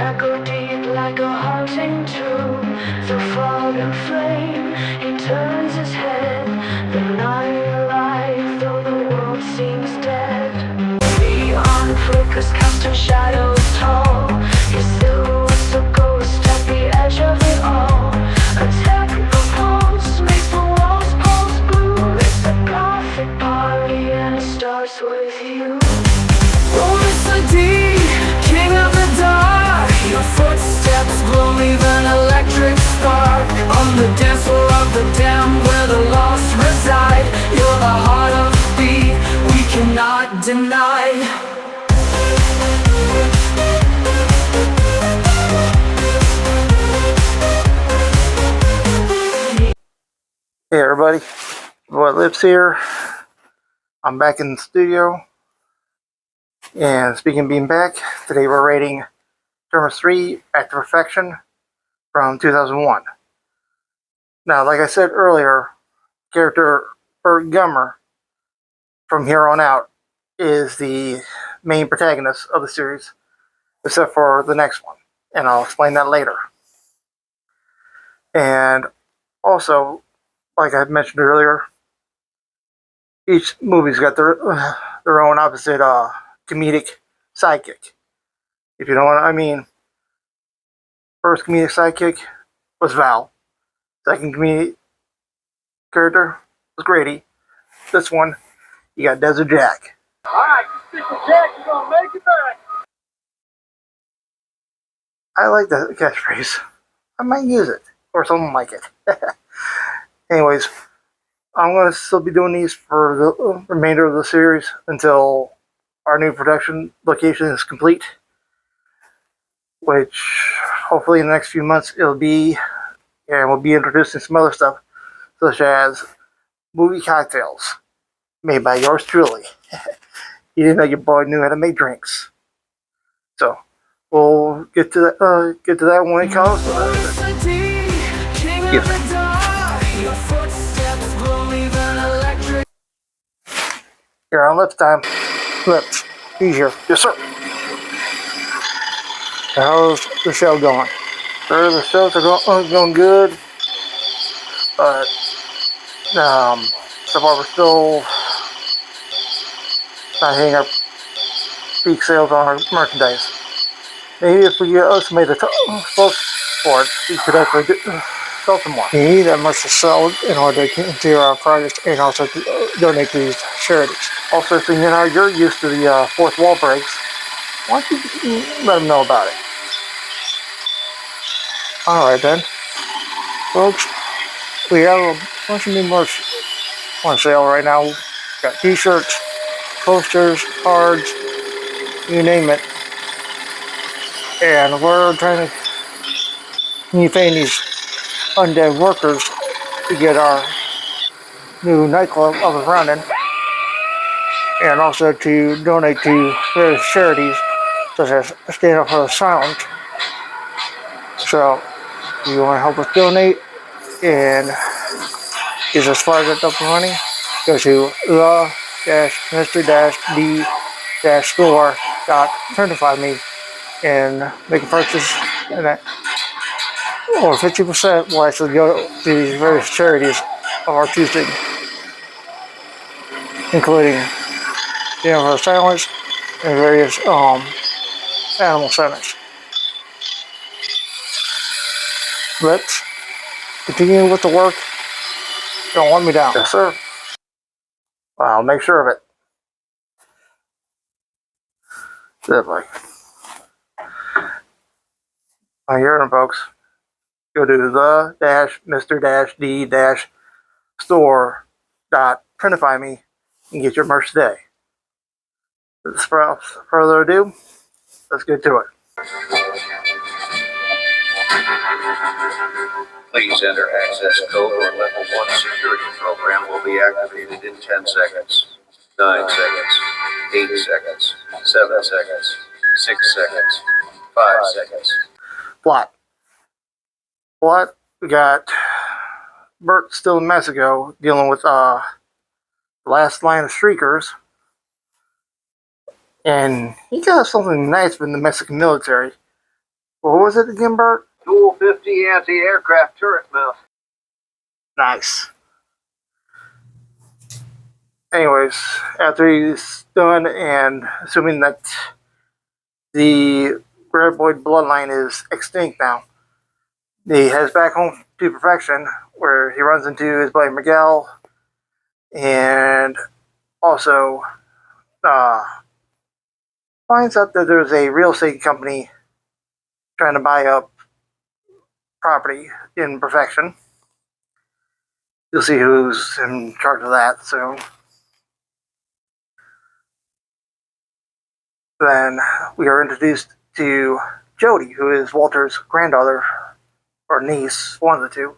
echo deep like a haunting tomb. Through fog and flame, he turns his head. The night alive, though the world seems dead. Neon flickers, casting shadows tall. His silhouette's a ghost at the edge of it all. A techno pulse makes the walls pulse blue. It's a gothic party and it starts with you. King of the dark, your footsteps will leave an electric spark. On the dance floor of the damned where the lost reside. You're the heart of the beat, we cannot deny. Hey everybody, Boy Lips here. I'm back in the studio. And speaking of being back, today we're rating Tremors 3 Back to Perfection from 2001. Now, like I said earlier, character Bert Gummer from here on out is the main protagonist of the series, except for the next one, and I'll explain that later. And also, like I mentioned earlier, each movie's got their own opposite comedic sidekick, if you know what I mean. First comedic sidekick was Val. Second comedic character was Grady. This one, you got Desert Jack. Alright, you stick with Jack, you're gonna make it back. I like that catchphrase. I might use it, or something like it. Anyways, I'm going to still be doing these for the remainder of the series until our new production location is complete, which hopefully in the next few months it'll be, and we'll be introducing some other stuff, such as movie cocktails made by yours truly. You didn't know your boy knew how to make drinks. So we'll get to that when it comes. Excuse me. Here on Lips time. Lips, he's here. Yes, sir. How's the show going? Sure, the shows are going good, but so far we're still not hitting our peak sales on our merchandise. Maybe if we estimate the folks for it, we could actually sell some more. You need that much to sell in order to continue our project and also to donate to these charities. Also, so you know you're used to the fourth wall breaks, why don't you let them know about it? Alright then. Folks, we have a bunch of new merch on sale right now. We've got t-shirts, posters, cards, you name it. And we're trying to defame these undead workers to get our new nightclub up and running, and also to donate to various charities such as Stand Up for the Silent. So if you want to help us donate and get us fired up and running, go to the-mr-d-store.printifyme and make a purchase, and that, or 50% will actually go to these various charities of our choosing, including Universal Silence and various animal centers. Let's continue with the work. Don't let me down. Yes, sir. I'll make sure of it. Definitely. I hear them, folks. Go to the-mr-d-store.printifyme and get your merch today. Without further ado, let's get to it. Please enter access code or level 1 security program will be activated in 10 seconds, 9 seconds, 8 seconds, 7 seconds, 6 seconds, 5 seconds. Plot. We got Bert still in Mexico dealing with the last line of streakers. And he got something nice from the Mexican military, What was it again, Bert? Dual 50 anti-aircraft turret mount. Nice. Anyways, after he's done, and assuming that the Graboid bloodline is extinct now, he heads back home to Perfection, where he runs into his buddy Miguel, and also finds out that there's a real estate company trying to buy up property in Perfection. You'll see who's in charge of that soon. Then we are introduced to Jody, who is Walter's granddaughter or niece, one of the two,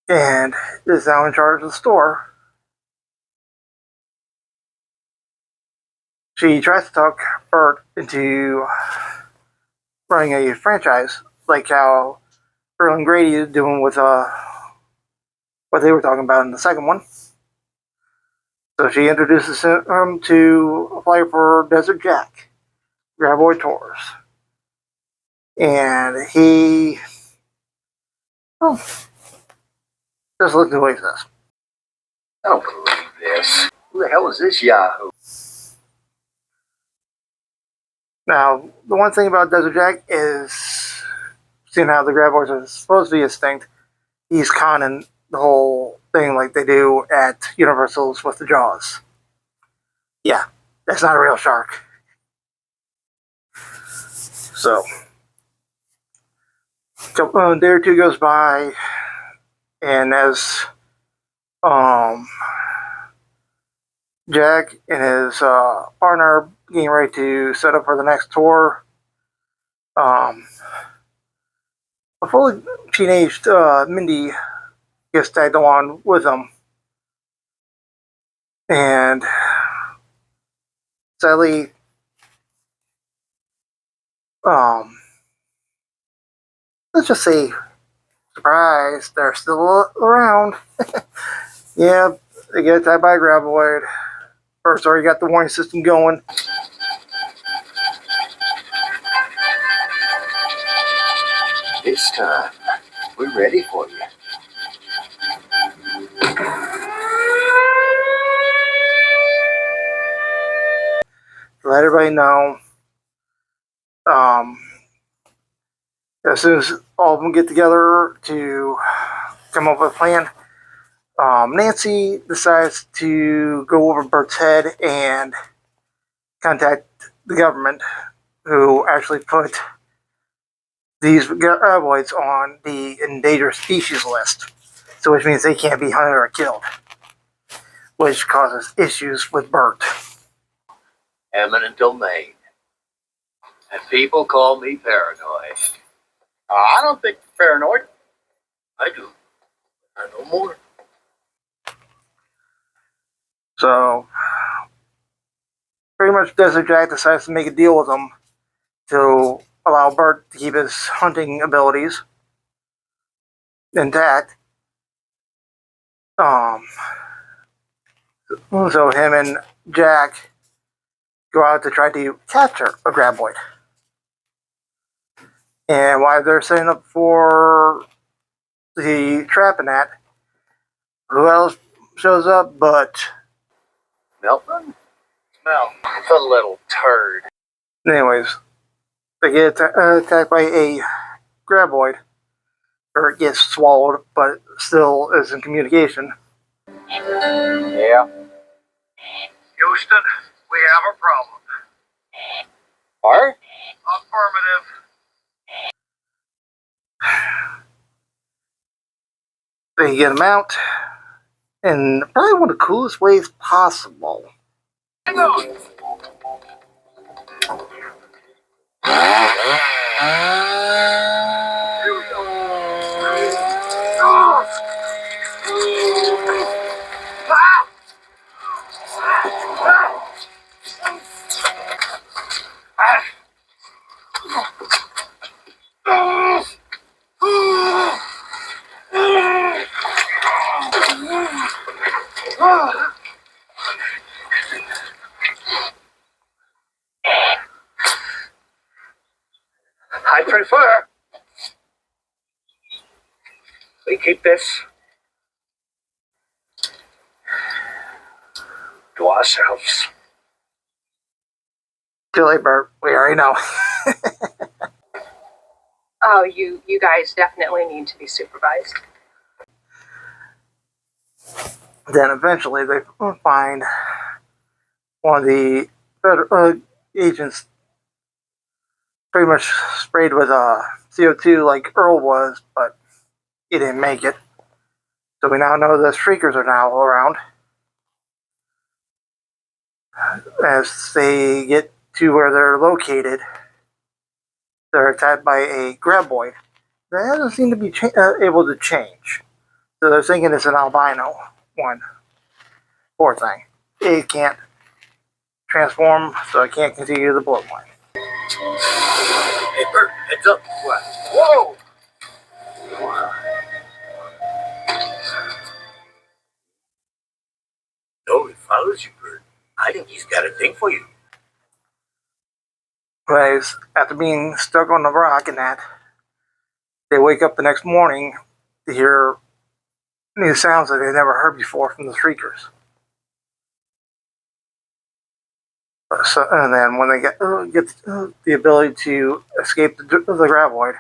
and is now in charge of the store. She tries to talk Bert into running a franchise, like how Earl and Grady is doing with what they were talking about in the second one. So she introduces him to apply for Desert Jack, Graboid Tours. And he just looked at what he says. I don't believe this. Who the hell is this Yahoo? Now, the one thing about Desert Jack is, seeing how the Graboids are supposed to be extinct, he's conning the whole thing like they do at Universal's with the Jaws. Yeah, that's not a real shark. So, a day or two goes by, and as Jack and his partner are getting ready to set up for the next tour, a fully teenaged Mindy gets tagged along with them, and sadly, let's just say, surprise, they're still around. Yeah, they get attacked by a graboid. First, already got the warning system going. This time, we're ready for you. Let everybody know. As soon as all of them get together to come up with a plan, Nancy decides to go over Bert's head and contact the government, who actually put these graboids on the endangered species list. So, which means they can't be hunted or killed, which causes issues with Bert. Eminent domain. And people call me paranoid. I don't think you're paranoid. I do. I know more. So, pretty much Desert Jack decides to make a deal with them to allow Bert to keep his hunting abilities intact. So him and Jack go out to try to capture a graboid. And while they're setting up for the trap and that, who else shows up but Melvin? Mel, the little turd. anyways, they get attacked by a graboid, or it gets swallowed, but still is in communication. Yeah. Houston, we have a problem. What? Affirmative. They get him out in probably one of the coolest ways possible. Hang on. We keep this to ourselves. Too late, Bert. We already know. Oh, you guys definitely need to be supervised. Then eventually they find one of the agents pretty much sprayed with CO2 like Earl was, but he didn't make it. So we now know the Shriekers are now around. As they get to where they're located, they're attacked by a graboid that doesn't seem to be able to change. So they're thinking it's an albino one. Poor thing. It can't transform, so it can't continue the bloodline. Hey, Bert, heads up. What? Whoa! No, he follows you, Bert. I think he's got a thing for you. Anyways, after being stuck on the rock and that, they wake up the next morning to hear new sounds that they never heard before from the Shriekers. So, and then when they get the ability to escape the graboid,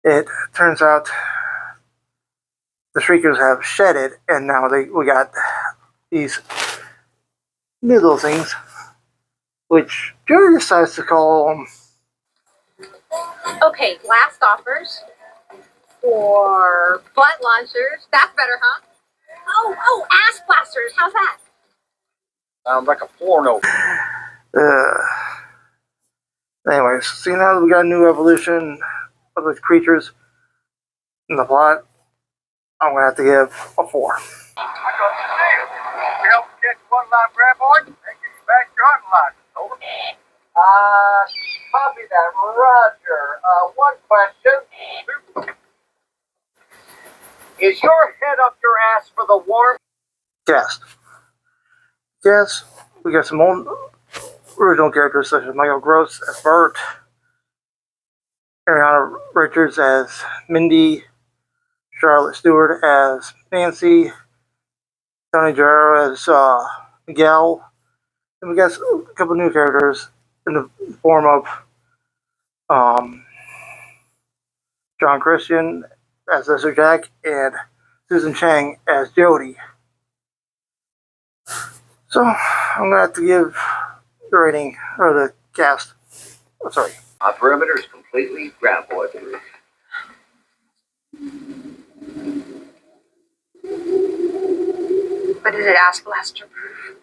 it turns out the Shriekers have shedded, and now we got these new little things, which Jerry decides to call them. Okay, last offers for butt launchers. That's better, huh? Oh, ass blasters. How's that? Sounds like a porno. Anyways, see now that we got a new evolution of the creatures in the plot, I'm gonna have to give a 4. I got the deal. We help catch one live graboid and get you back your hunting license. Over. Copy that. Roger. One question. Is your head up your ass for the warmth? Yes, we got some old original characters such as Michael Gross as Bert, Ariana Richards as Mindy, Charlotte Stewart as Nancy, Tony Jarrell as Miguel, and we got a couple new characters in the form of John Christian as Lizard Jack and Susan Chang as Jody. So I'm gonna have to give the rating or the cast. Oh, sorry. Our perimeter is completely graboid proof. But is it ass blaster proof?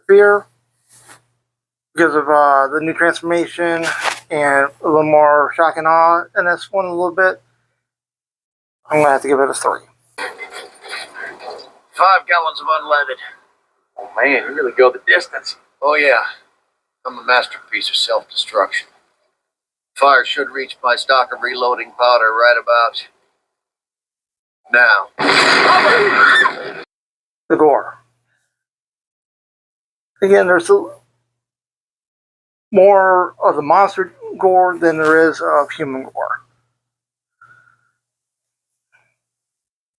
Fear because of the new transformation and a little more shock and awe in this one a little bit. I'm gonna have to give it a 3. 5 gallons of unleaded. Oh man, you really go the distance. Oh yeah, I'm a masterpiece of self-destruction. Fire should reach my stock of reloading powder right about now. The gore. Again, there's more of the monster gore than there is of human gore.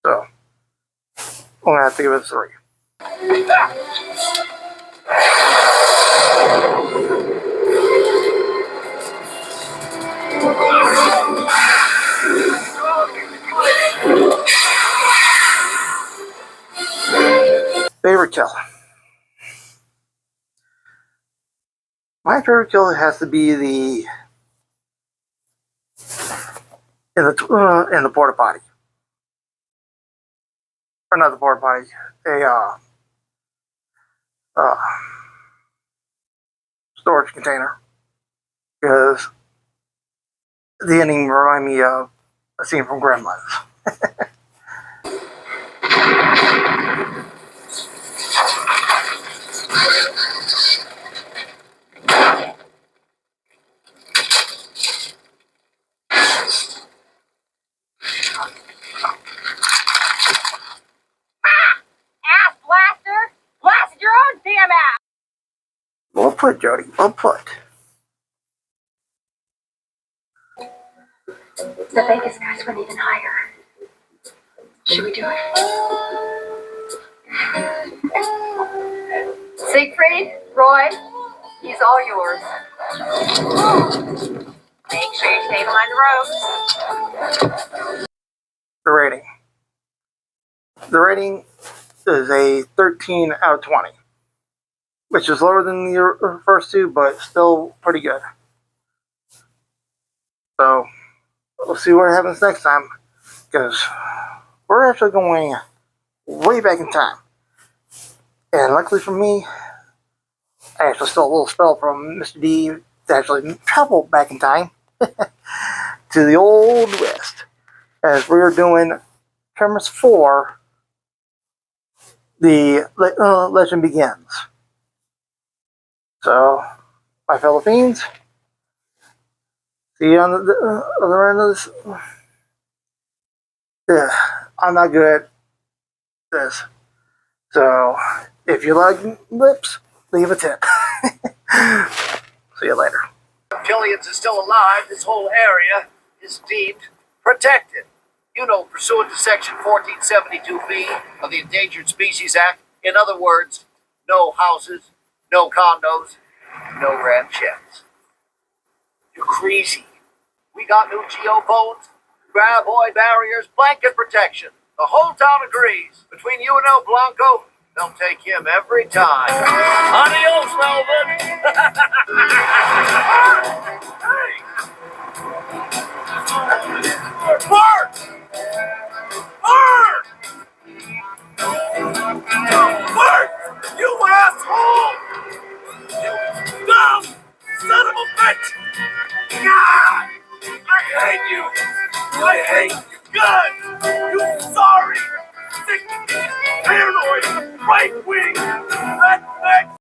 So I'm gonna have to give it a 3. Favorite kill. My favorite kill has to be in the porta potty, or not the porta potty, a storage container, because the ending reminded me of a scene from Gremlins. Ass blaster? Blasted your own EMF. Well put, Jody. Well put. The Vegas guys went even higher. Should we do it? Siegfried, Roy, he's all yours. Make sure you stay behind the ropes. The rating. The rating is a 13 out of 20, which is lower than the first two, but still pretty good. So, we'll see what happens next time, because we're actually going way back in time. And luckily for me, I actually stole a little spell from Mr. D to actually travel back in time to the Old West, as we were doing Tremors 4, the legend begins. So, my fellow fiends, see you on the other end of this. I'm not good at this. So, if you like lips, leave a tip. See you later. If Killian's is still alive, this whole area is deemed protected. You know, pursuant to Section 1472B of the Endangered Species Act. In other words, no houses, no condos, no ranchettes. You're crazy. We got new geophones, graboid barriers, blanket protection. The whole town agrees. Between you and El Blanco, they'll take him every time. Adios, Melvin! Hey! Bart! Bart! Bart! You asshole! You dumb son of a bitch! God! I hate you! I hate you! God! You sorry! Sick, paranoid, right wing, redneck!